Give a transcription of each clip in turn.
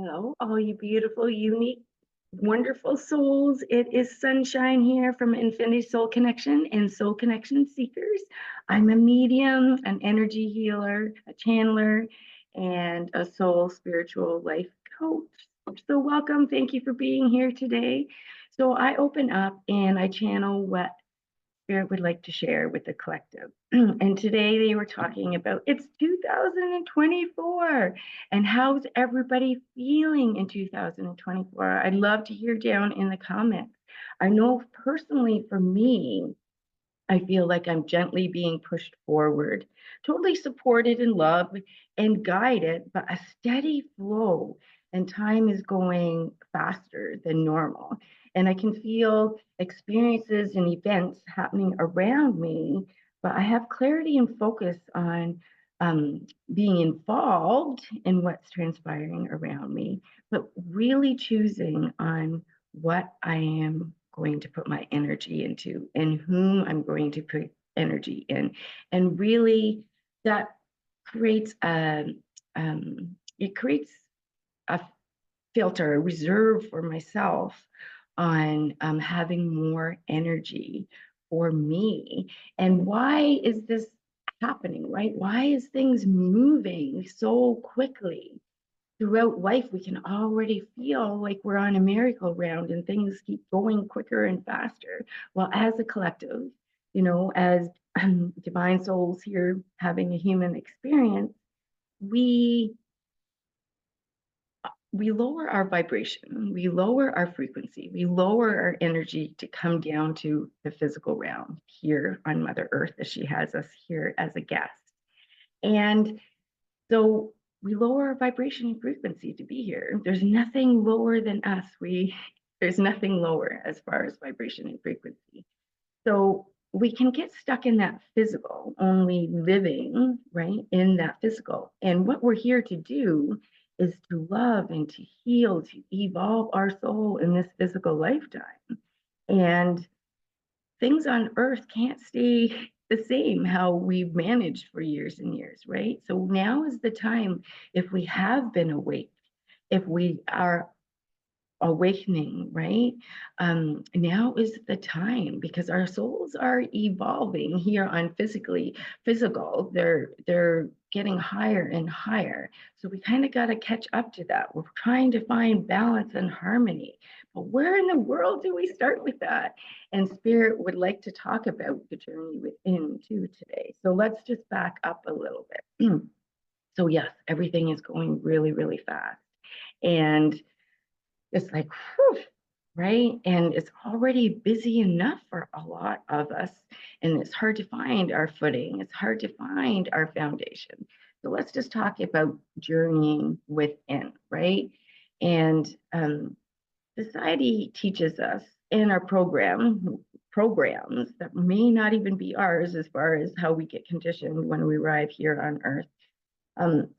Hello, all you beautiful, unique, wonderful souls. It is Sunshine here from Infinity Soul Connection and Soul Connection Seekers. I'm a medium, an energy healer, a channeler, and a soul spiritual life coach. So, welcome. Thank you for being here today. So, I open up and I channel what Spirit would like to share with the collective. And today they were talking about it's 2024 and how's everybody feeling in 2024? I'd love to hear down in the comments. I know personally for me, I feel like I'm gently being pushed forward, totally supported and loved and guided, but a steady flow. And time is going faster than normal. And I can feel experiences and events happening around me, but I have clarity and focus on being involved in what's transpiring around me, but really choosing on what I am going to put my energy into and whom I'm going to put energy in. And really that creates it creates a filter, a reserve for myself on having more energy for me. And why is this happening, right? Why is things moving so quickly? Throughout life, we can already feel like we're on a merry-go-round and things keep going quicker and faster. Well, as a collective, as divine souls here having a human experience, we we lower our vibration, we lower our frequency, we lower our energy to come down to the physical realm here on Mother Earth as she has us here as a guest. And so we lower our vibration and frequency to be here. There's nothing lower than us. There's nothing lower as far as vibration and frequency. So we can get stuck in that physical, only living, right, in that physical. And what we're here to do is to love and to heal, to evolve our soul in this physical lifetime. And things on earth can't stay the same how we've managed for years and years, right? So now is the time, if we have been awake, if we are awakening, right? Now is the time because our souls are evolving here on physical. They're getting higher and higher. So we kind of got to catch up to that. We're trying to find balance and harmony. But where in the world do we start with that? And Spirit would like to talk about the journey within too today. So let's just back up a little bit. So yes, everything is going really, really fast. And it's like, whew, right? And it's already busy enough for a lot of us. And it's hard to find our footing. It's hard to find our foundation. So let's just talk about journeying within, right? And society teaches us in our programs that may not even be ours as far as how we get conditioned when we arrive here on Earth.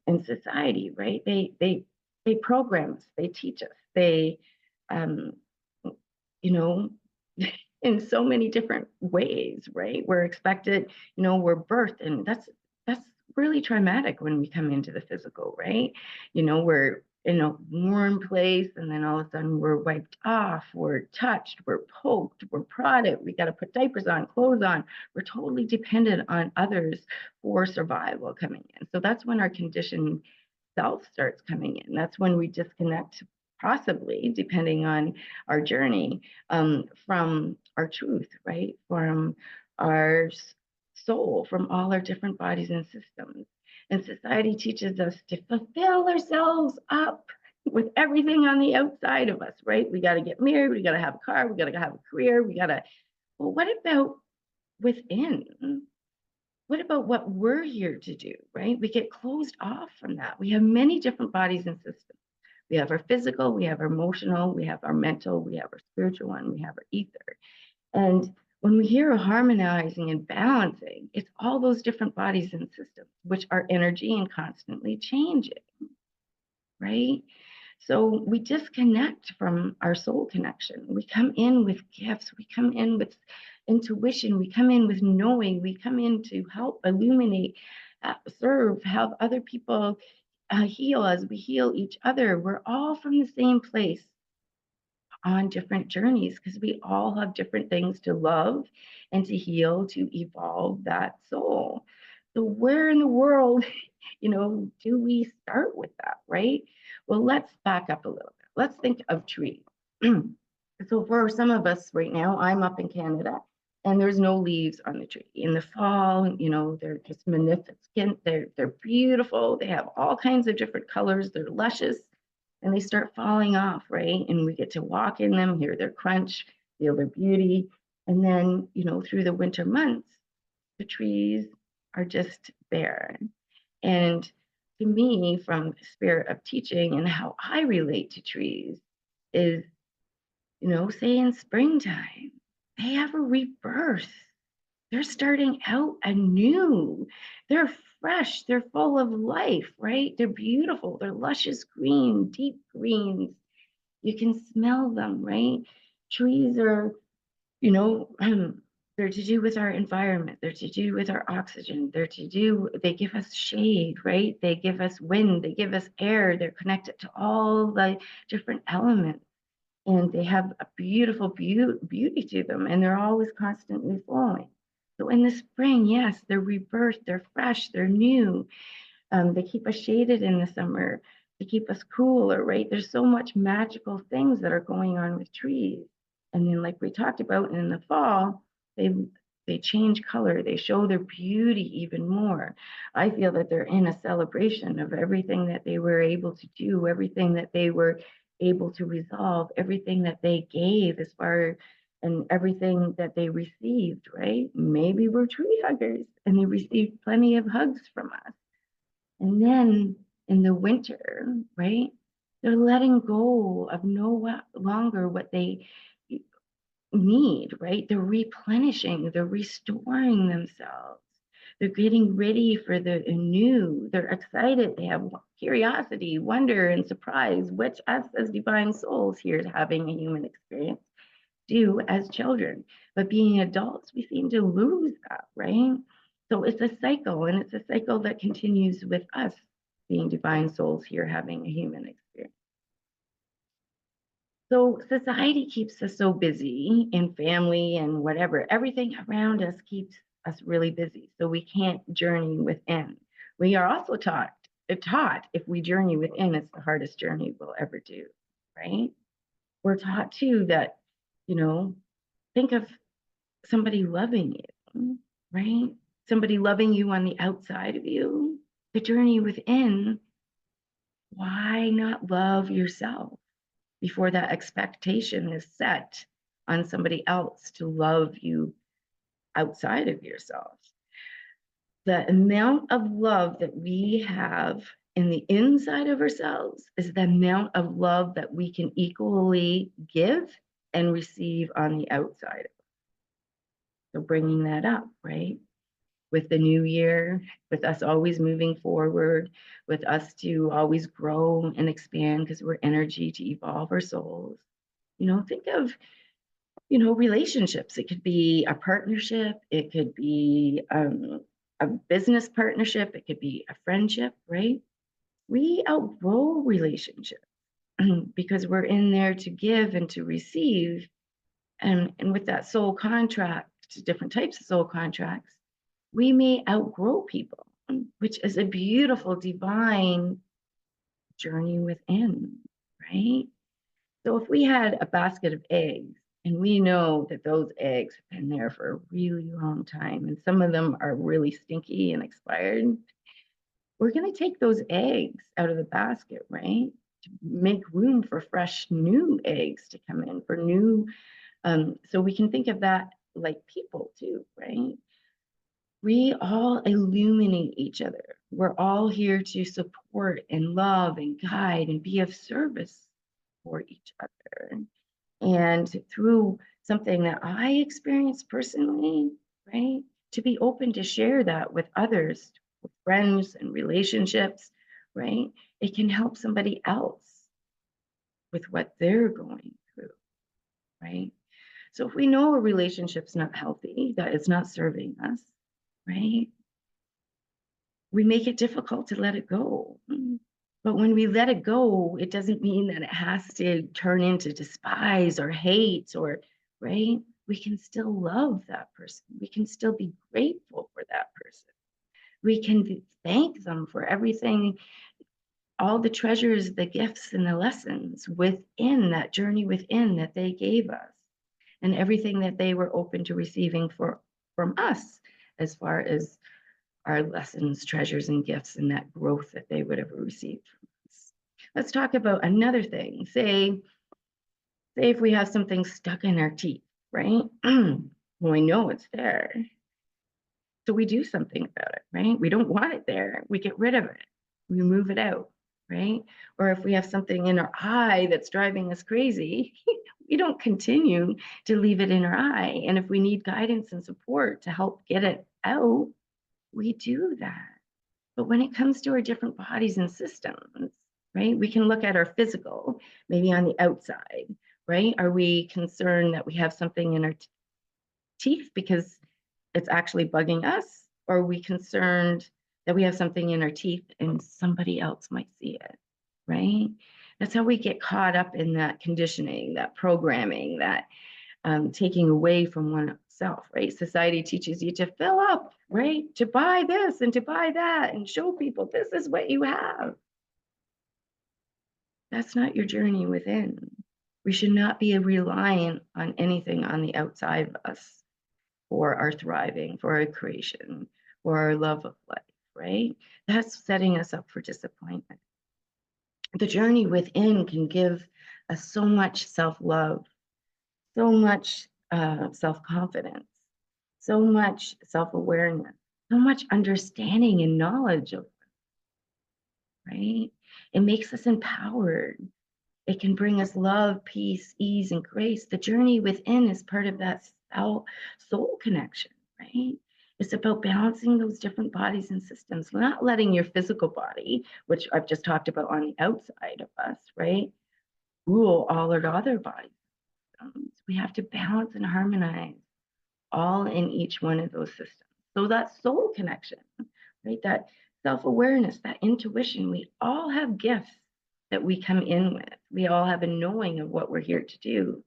In society, right? They program us, they teach us, they um, you know, in so many different ways, right? We're expected, we're birthed, and that's really traumatic when we come into the physical, right? We're in a warm place, and then all of a sudden we're wiped off, we're touched, we're poked, we're prodded, we got to put diapers on, clothes on. We're totally dependent on others for survival coming in. So that's when our conditioned self starts coming in. That's when we disconnect, possibly, depending on our journey, from our truth, right? From our soul, from all our different bodies and systems. And society teaches us to fulfill ourselves up with everything on the outside of us, right? We got to get married, we got to have a car, we got to have a career, well, what about within? What about what we're here to do, right? We get closed off from that. We have many different bodies and systems. We have our physical, we have our emotional, we have our mental, we have our spiritual one, we have our ether. And when we hear harmonizing and balancing, it's all those different bodies and systems, which are energy and constantly changing, right? So we disconnect from our soul connection. We come in with gifts, we come in with intuition, we come in with knowing, we come in to help illuminate, serve, help other people heal as we heal each other. We're all from the same place on different journeys because we all have different things to love and to heal to evolve that soul. So where in the world, do we start with that, right? Well, let's back up a little bit. Let's think of trees. So for some of us right now, I'm up in Canada and there's no leaves on the tree. In the fall, they're just magnificent. They're beautiful. They have all kinds of different colors. They're luscious and they start falling off, right? And we get to walk in them, hear their crunch, feel their beauty. And then, through the winter months, the trees are just bare. And to me, from the spirit of teaching and how I relate to trees is, say in springtime, they have a rebirth. They're starting out anew. They're fresh. They're full of life, right? They're beautiful. They're luscious green, deep greens. You can smell them, right? Trees are, you know, they're to do with our environment. They're to do with our oxygen. They give us shade, right? They give us wind. They give us air. They're connected to all the different elements. And they have a beautiful beauty to them, and they're always constantly flowing. So in the spring, yes, they're rebirth, they're fresh, they're new. They keep us shaded in the summer to keep us cooler, right? There's so much magical things that are going on with trees. And then, like we talked about in the fall, they they change color, they show their beauty even more. I feel that they're in a celebration of everything that they were able to do, everything that they were able to resolve, everything that they gave as far and everything that they received, right? Maybe we're tree huggers and they received plenty of hugs from us. And then in the winter, right, they're letting go of no longer what they need, right? They're replenishing, they're restoring themselves. They're getting ready for the new. They're excited. They have curiosity, wonder, and surprise, which us as divine souls here having a human experience do as children. But being adults, we seem to lose that, right? So it's a cycle, and it's a cycle that continues with us being divine souls here having a human experience. So society keeps us so busy in family and whatever. Everything around us keeps us really busy. So we can't journey within. We are also taught if we journey within, it's the hardest journey we'll ever do, right? We're taught too that, you know, think of somebody loving you, right? Somebody loving you on the outside of you. The journey within, why not love yourself before that expectation is set on somebody else to love you outside of yourself? The amount of love that we have in the inside of ourselves is the amount of love that we can equally give and receive on the outside. So bringing that up, right? With the new year, with us always moving forward, with us to always grow and expand because we're energy to evolve our souls. Think of, relationships. It could be a partnership, it could be a business partnership, it could be a friendship, right? We outgrow relationships because we're in there to give and to receive. And with that soul contract, different types of soul contracts, we may outgrow people, which is a beautiful divine journey within, right? So if we had a basket of eggs and we know that those eggs have been there for a really long time and some of them are really stinky and expired, we're going to take those eggs out of the basket, right? To make room for fresh new eggs to come in, for new. So we can think of that like people too, right? We all illuminate each other. We're all here to support and love and guide and be of service for each other. And through something that I experienced personally, right? To be open to share that with others, with friends and relationships, right? It can help somebody else with what they're going through, right? So if we know a relationship's not healthy, that it's not serving us, right? We make it difficult to let it go. But when we let it go, it doesn't mean that it has to turn into despise or hate or, right? We can still love that person. We can still be grateful for that person. We can thank them for everything, all the treasures, the gifts, and the lessons within that journey within that they gave us, and everything that they were open to receiving from us as far as our lessons, treasures, and gifts, and that growth that they would have received from us. Let's talk about another thing. Say if we have something stuck in our teeth, right? Well, we know it's there. So we do something about it, right? We don't want it there. We get rid of it. We move it out, right? Or if we have something in our eye that's driving us crazy, we don't continue to leave it in our eye. And if we need guidance and support to help get it out, we do that. But when it comes to our different bodies and systems, right, we can look at our physical, maybe on the outside, right? Are we concerned that we have something in our teeth because it's actually bugging us? Or are we concerned that we have something in our teeth and somebody else might see it, right? That's how we get caught up in that conditioning, that programming, that taking away from oneself, right? Society teaches you to fill up, right? To buy this and to buy that and show people this is what you have. That's not your journey within. We should not be reliant on anything on the outside of us for our thriving, for our creation, for our love of life, right? That's setting us up for disappointment. The journey within can give us so much self-love, so much self-confidence, so much self-awareness, so much understanding and knowledge of, right? It makes us empowered. It can bring us love, peace, ease, and grace. The journey within is part of that soul connection, right? It's about balancing those different bodies and systems, not letting your physical body, which I've just talked about on the outside of us, right, rule all our other bodies. We have to balance and harmonize all in each one of those systems. So that soul connection, right, that self-awareness, that intuition, we all have gifts that we come in with. We all have a knowing of what we're here to do.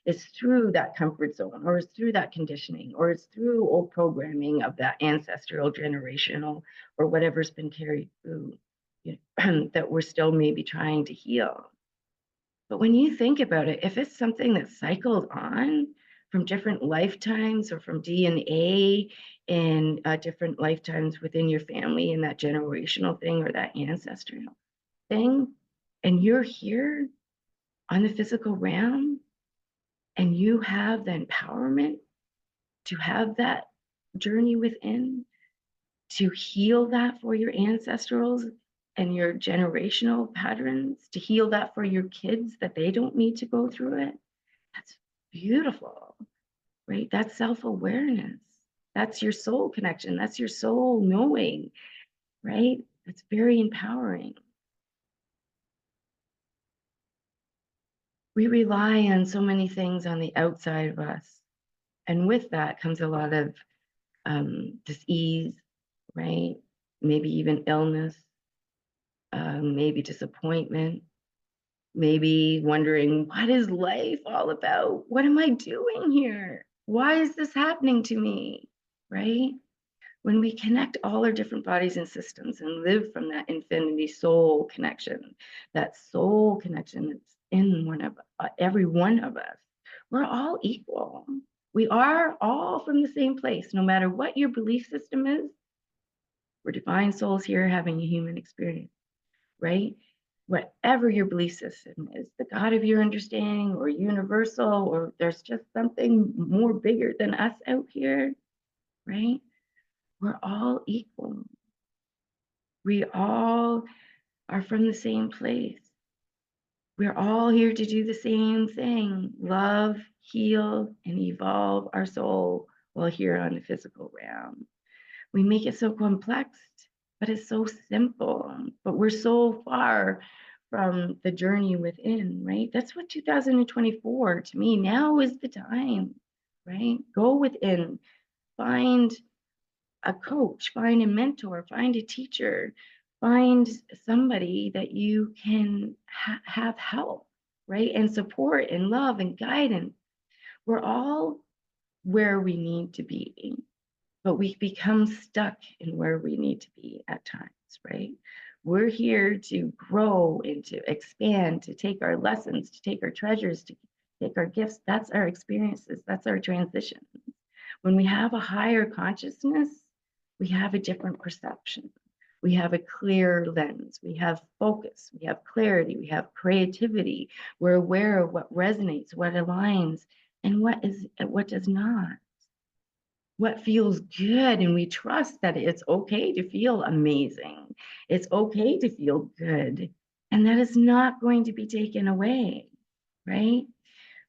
It's through that comfort zone, or it's through that conditioning, or it's through old programming of that ancestral, generational, or whatever's been carried through, you know, that we're still maybe trying to heal. But when you think about it, if it's something that cycled on from different lifetimes or from DNA and different lifetimes within your family and that generational thing or that ancestral thing, and you're here on the physical realm and you have the empowerment to have that journey within, to heal that for your ancestrals and your generational patterns, to heal that for your kids that they don't need to go through it. That's beautiful, right? That's self-awareness. That's your soul connection. That's your soul knowing, right? It's very empowering. We rely on so many things on the outside of us. And with that comes a lot of dis-ease, right? Maybe even illness, maybe disappointment, maybe wondering, what is life all about? What am I doing here? Why is this happening to me? Right? When we connect all our different bodies and systems and live from that infinity soul connection, that soul connection that's in every one of us, we're all equal. We are all from the same place, no matter what your belief system is. We're divine souls here having a human experience, right? Whatever your belief system is, the God of your understanding or universal, or there's just something more bigger than us out here, right? We're all equal. We all are from the same place. We're all here to do the same thing: love, heal, and evolve our soul while here on the physical realm. We make it so complex, but it's so simple. But we're so far from the journey within, right? That's what 2024 to me now is the time, right? Go within, find a coach, find a mentor, find a teacher, find somebody that you can have help, right? And support and love and guidance. We're all where we need to be, but we become stuck in where we need to be at times, right? We're here to grow and to expand, to take our lessons, to take our treasures, to take our gifts. That's our experiences, that's our transition. When we have a higher consciousness, we have a different perception. We have a clear lens. We have focus. We have clarity. We have creativity. We're aware of what resonates, what aligns, and what does not. What feels good, and we trust that it's okay to feel amazing. It's okay to feel good, and that is not going to be taken away, right?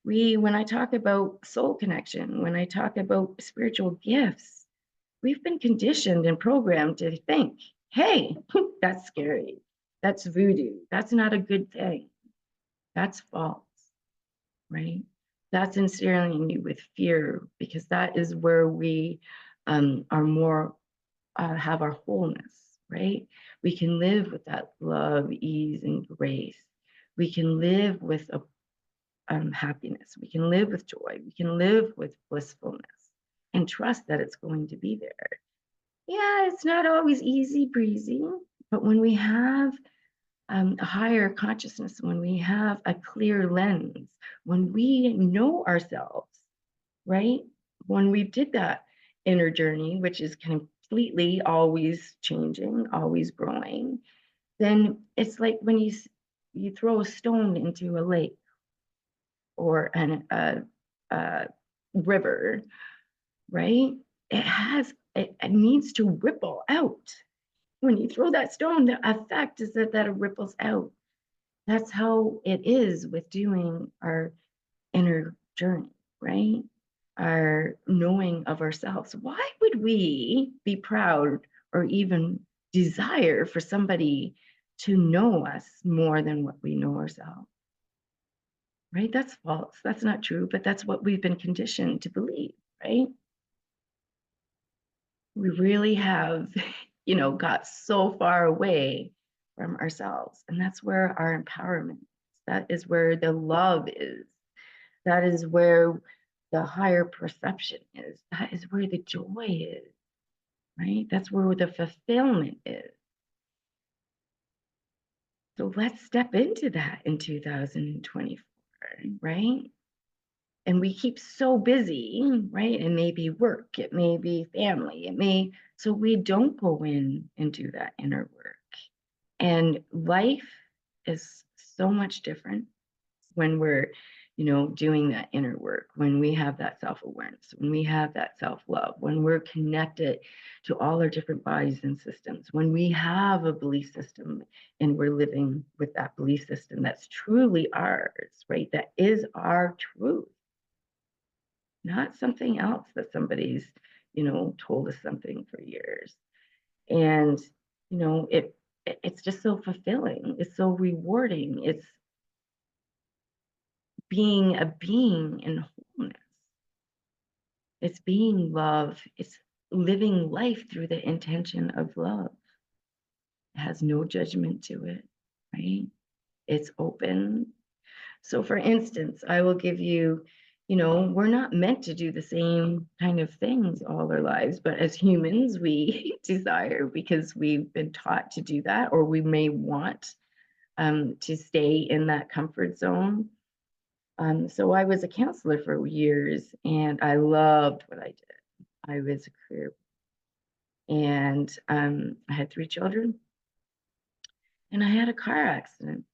When I talk about soul connection, when I talk about spiritual gifts, we've been conditioned and programmed to think, hey, that's scary. That's voodoo. That's not a good thing. That's false, right? That's instilling you with fear, because that is where we are more, have our wholeness, right? We can live with that love, ease, and grace. We can live with a happiness. We can live with joy. We can live with blissfulness and trust that it's going to be there. Yeah, it's not always easy breezy, but when we have a higher consciousness, when we have a clear lens, when we know ourselves, right? When we did that inner journey, which is completely always changing, always growing, then it's like when you throw a stone into a lake or a river, right? It needs to ripple out. When you throw that stone, the effect is that it ripples out. That's how it is with doing our inner journey, right? Our knowing of ourselves. Why would we be proud or even desire for somebody to know us more than what we know ourselves? Right? That's false. That's not true, but that's what we've been conditioned to believe, right? We really have, got so far away from ourselves. And that's where our empowerment is. That is where the love is. That is where the higher perception is. That is where the joy is, right? That's where the fulfillment is. So let's step into that in 2024, right? And we keep so busy, right? It may be work, it may be family, so we don't go in and do that inner work. And life is so much different when we're, doing that inner work, when we have that self-awareness, when we have that self-love, when we're connected to all our different bodies and systems, when we have a belief system and we're living with that belief system that's truly ours, right? That is our truth, not something else that somebody's, told us something for years. And, it's just so fulfilling. It's so rewarding. It's being a being in wholeness. It's being love. It's living life through the intention of love. It has no judgment to it, right? It's open. So for instance, I will give you, we're not meant to do the same kind of things all our lives, but as humans, we desire, because we've been taught to do that, or we may want to stay in that comfort zone. So I was a counselor for years, and I loved what I did. I was a career, and I had 3 children, and I had a car accident,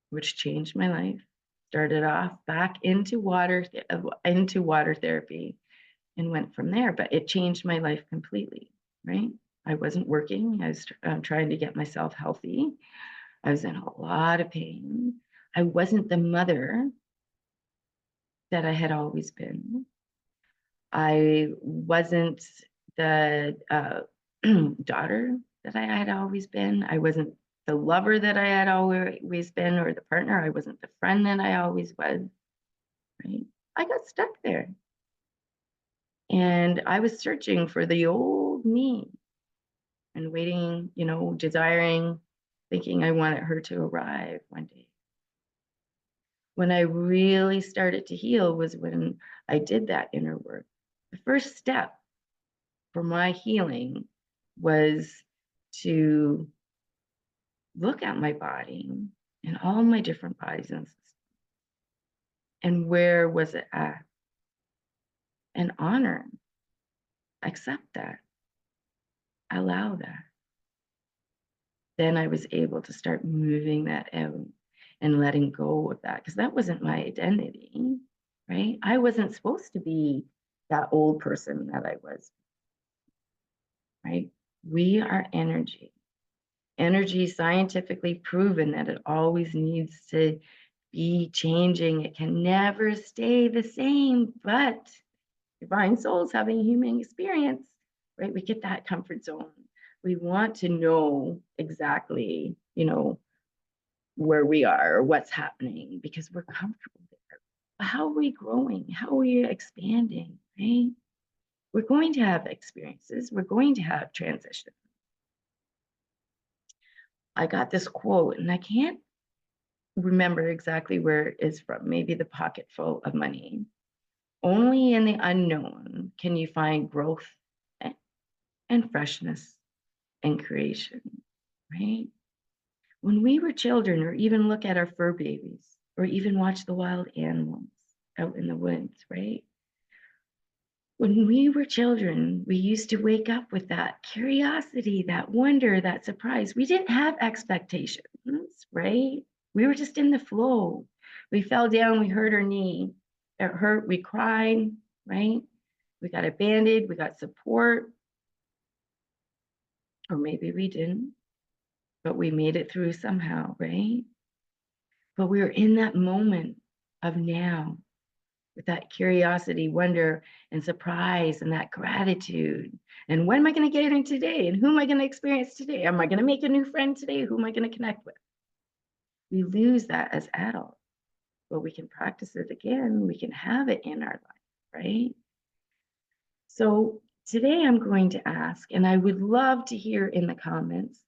which changed my life. Started off back into water therapy, and went from there. But it changed my life completely, right? I wasn't working. I was trying to get myself healthy. I was in a lot of pain. I wasn't the mother that I had always been. I wasn't the daughter that I had always been. I wasn't the lover that I had always been, or the partner. I wasn't the friend that I always was, right? I got stuck there. And I was searching for the old me. and waiting, desiring, thinking I wanted her to arrive one day. When I really started to heal was when I did that inner work. The first step for my healing was to look at my body and all my different bodies and where was it at, and honor, accept that, allow that. Then I was able to start moving that out and letting go of that, because that wasn't my identity, right? I wasn't supposed to be that old person that I was, right? We are energy. Energy is scientifically proven that it always needs to be changing. It can never stay the same, but divine souls having a human experience, right? We get that comfort zone. We want to know exactly, where we are or what's happening because we're comfortable there. But how are we growing? How are we expanding, right? We're going to have experiences. We're going to have transition. I got this quote, and I can't remember exactly where it is from. Maybe The Pocket Full of Money. Only in the unknown can you find growth and freshness and creation, right? When we were children, or even look at our fur babies, or even watch the wild animals out in the woods, right? When we were children, we used to wake up with that curiosity, that wonder, that surprise. We didn't have expectations, right? We were just in the flow. We fell down, we hurt our knee. It hurt, we cried, right? We got a Band-Aid, we got support. Or maybe we didn't, but we made it through somehow, right? But we were in that moment of now, with that curiosity, wonder, and surprise, and that gratitude. And when am I going to get in today? And who am I going to experience today? Am I going to make a new friend today? Who am I going to connect with? We lose that as adults, but we can practice it again. We can have it in our life, right? So today I'm going to ask, and I would love to hear in the comments.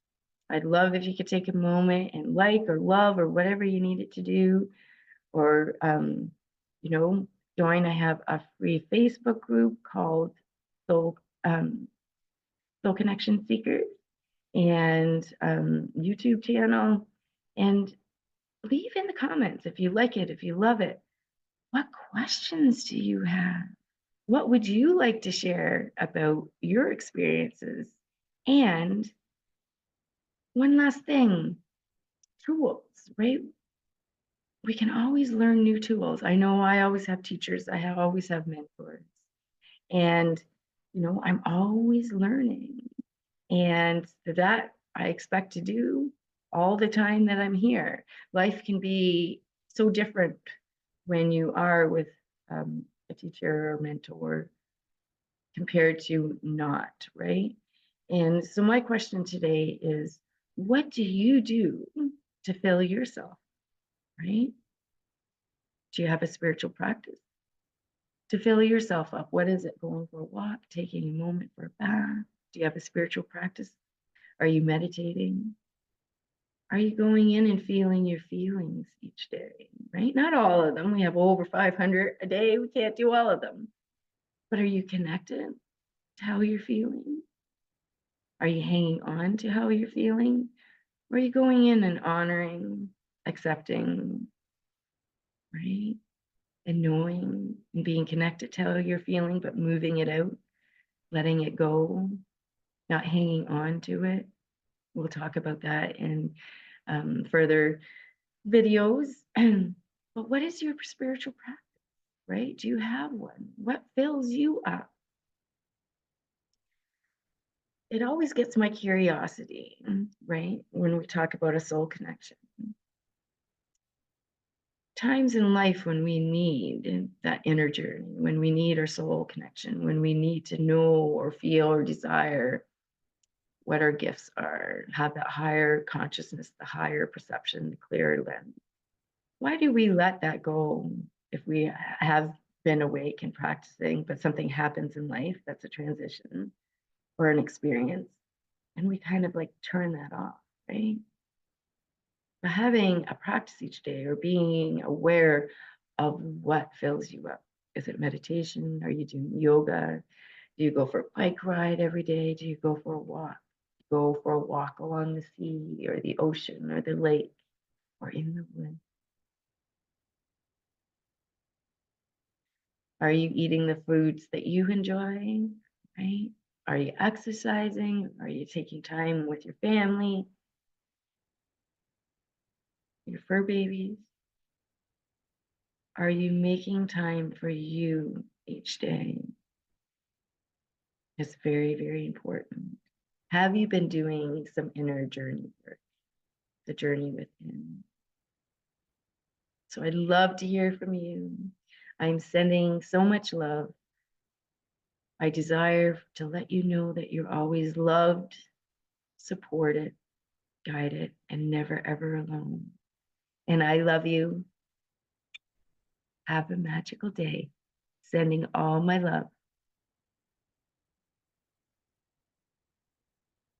I'd love if you could take a moment and like or love or whatever you need it to do, or join. I have a free Facebook group called Soul Connection Seekers, and YouTube channel. And leave in the comments if you like it, if you love it. What questions do you have? What would you like to share about your experiences? And one last thing, tools, right? We can always learn new tools. I know I always have teachers, always have mentors. And, I'm always learning. And that I expect to do all the time that I'm here. Life can be so different when you are with a teacher or mentor compared to not, right? And so my question today is, what do you do to fill yourself, right? Do you have a spiritual practice to fill yourself up? What is it? Going for a walk, taking a moment for a bath? Do you have a spiritual practice? Are you meditating? Are you going in and feeling your feelings each day, right? Not all of them. We have over 500 a day. We can't do all of them. But are you connected to how you're feeling? Are you hanging on to how you're feeling? Or are you going in and honoring, accepting, right? And knowing and being connected to how you're feeling, but moving it out, letting it go, not hanging on to it. We'll talk about that in further videos. But what is your spiritual practice, right? Do you have one? What fills you up? It always gets my curiosity, right? When we talk about a soul connection. Times in life when we need that inner journey, when we need our soul connection, when we need to know or feel or desire what our gifts are, have that higher consciousness, the higher perception, the clearer lens. Why do we let that go if we have been awake and practicing, but something happens in life that's a transition or an experience? And we kind of like turn that off, right? But having a practice each day or being aware of what fills you up. Is it meditation? Are you doing yoga? Do you go for a bike ride every day? Do you go for a walk? Go for a walk along the sea or the ocean or the lake or in the woods? Are you eating the foods that you enjoy? Right? Are you exercising? Are you taking time with your family, your fur babies? Are you making time for you each day? It's very, very important. Have you been doing some inner journey work, the journey within? So I'd love to hear from you. I'm sending so much love. I desire to let you know that you're always loved, supported, guided, and never ever alone. And I love you. Have a magical day. Sending all my love.